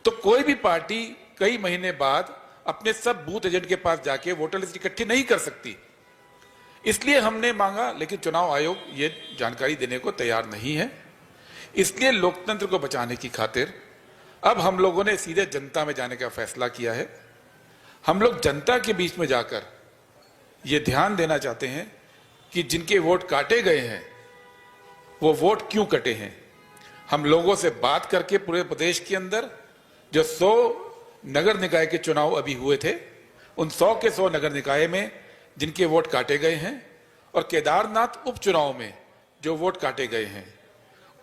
तो कोई भी पार्टी कई महीने बाद अपने सब बूथ एजेंट के पास जाके वोटर लिस्ट इकट्ठी नहीं कर सकती। इसलिए हमने मांगा, लेकिन चुनाव आयोग ये जानकारी देने को तैयार नहीं है। इसलिए लोकतंत्र को बचाने की खातिर अब हम लोगों ने सीधे जनता में जाने का फैसला किया है। हम लोग जनता के बीच में जाकर ये ध्यान देना चाहते हैं कि जिनके वोट काटे गए हैं वो वोट क्यों कटे हैं। हम लोगों से बात करके पूरे प्रदेश के अंदर जो 100 नगर निकाय के चुनाव अभी हुए थे, उन 100 के 100 नगर निकाय में जिनके वोट काटे गए हैं और केदारनाथ उपचुनाव में जो वोट काटे गए हैं,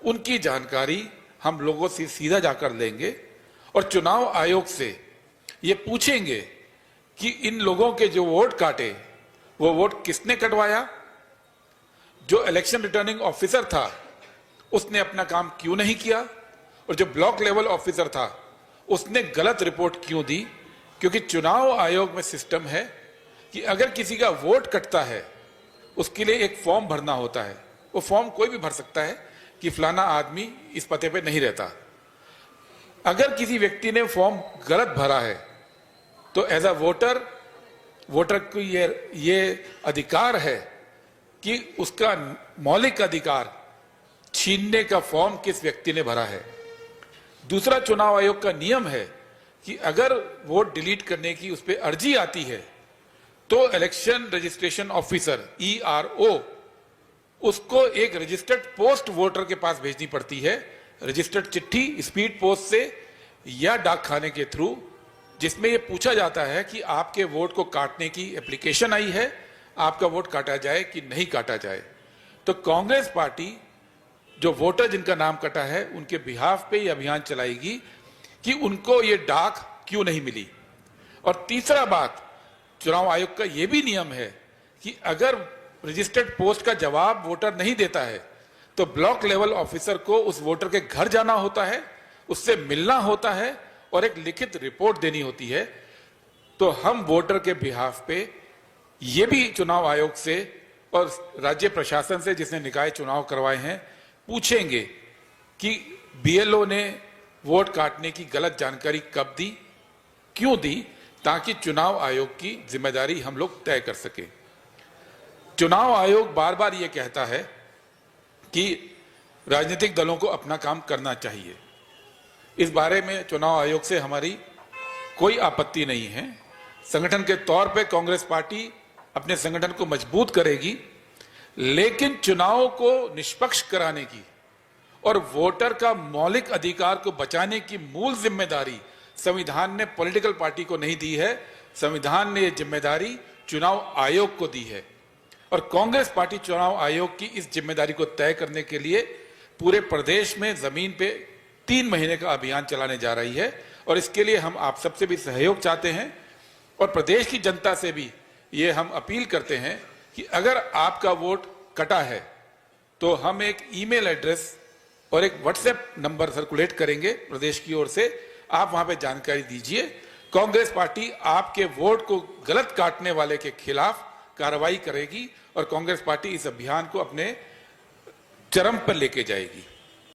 उनकी जानकारी हम लोगों से सीधा जाकर लेंगे और चुनाव आयोग से ये पूछेंगे कि इन लोगों के जो वोट काटे वो वोट किसने कटवाया। जो इलेक्शन रिटर्निंग ऑफिसर था उसने अपना काम क्यों नहीं किया, और जो ब्लॉक लेवल ऑफिसर था उसने गलत रिपोर्ट क्यों दी। क्योंकि चुनाव आयोग में सिस्टम है कि अगर किसी का वोट कटता है उसके लिए एक फॉर्म भरना होता है। वो फॉर्म कोई भी भर सकता है कि फलाना आदमी इस पते पे नहीं रहता। अगर किसी व्यक्ति ने फॉर्म गलत भरा है तो एज अ वोटर को ये अधिकार है कि उसका मौलिक अधिकार छीनने का फॉर्म किस व्यक्ति ने भरा है। दूसरा, चुनाव आयोग का नियम है कि अगर वोट डिलीट करने की उस पर अर्जी आती है तो इलेक्शन रजिस्ट्रेशन ऑफिसर ERO उसको एक रजिस्टर्ड पोस्ट वोटर के पास भेजनी पड़ती है, रजिस्टर्ड चिट्ठी स्पीड पोस्ट से या डाक खाने के थ्रू, जिसमें यह पूछा जाता है कि आपके वोट को काटने की एप्लीकेशन आई है, आपका वोट काटा जाए कि नहीं काटा जाए। तो कांग्रेस पार्टी जो वोटर जिनका नाम कटा है उनके बिहाफ पे ये अभियान चलाएगी कि उनको ये डाक क्यों नहीं मिली। और तीसरा बात, चुनाव आयोग का ये भी नियम है कि अगर रजिस्टर्ड पोस्ट का जवाब वोटर नहीं देता है तो ब्लॉक लेवल ऑफिसर को उस वोटर के घर जाना होता है, उससे मिलना होता है और एक लिखित रिपोर्ट देनी होती है। तो हम वोटर के बिहाफ पे ये भी चुनाव आयोग से और राज्य प्रशासन से जिसने निकाय चुनाव करवाए हैं पूछेंगे कि BLO ने वोट काटने की गलत जानकारी कब दी, क्यों दी, ताकि चुनाव आयोग की जिम्मेदारी हम लोग तय कर सके। चुनाव आयोग बार बार ये कहता है कि राजनीतिक दलों को अपना काम करना चाहिए। इस बारे में चुनाव आयोग से हमारी कोई आपत्ति नहीं है। संगठन के तौर पे कांग्रेस पार्टी अपने संगठन को मजबूत करेगी, लेकिन चुनाव को निष्पक्ष कराने की और वोटर का मौलिक अधिकार को बचाने की मूल जिम्मेदारी संविधान ने पॉलिटिकल पार्टी को नहीं दी है। संविधान ने यह जिम्मेदारी चुनाव आयोग को दी है और कांग्रेस पार्टी चुनाव आयोग की इस जिम्मेदारी को तय करने के लिए पूरे प्रदेश में जमीन पे 3 महीने का अभियान चलाने जा रही है। और इसके लिए हम आप सबसे भी सहयोग चाहते हैं और प्रदेश की जनता से भी ये हम अपील करते हैं कि अगर आपका वोट कटा है तो हम एक ईमेल एड्रेस और एक व्हाट्सएप नंबर सर्कुलेट करेंगे प्रदेश की ओर से, आप वहां पे जानकारी दीजिए। कांग्रेस पार्टी आपके वोट को गलत काटने वाले के खिलाफ कार्रवाई करेगी और कांग्रेस पार्टी इस अभियान को अपने चरम पर लेके जाएगी।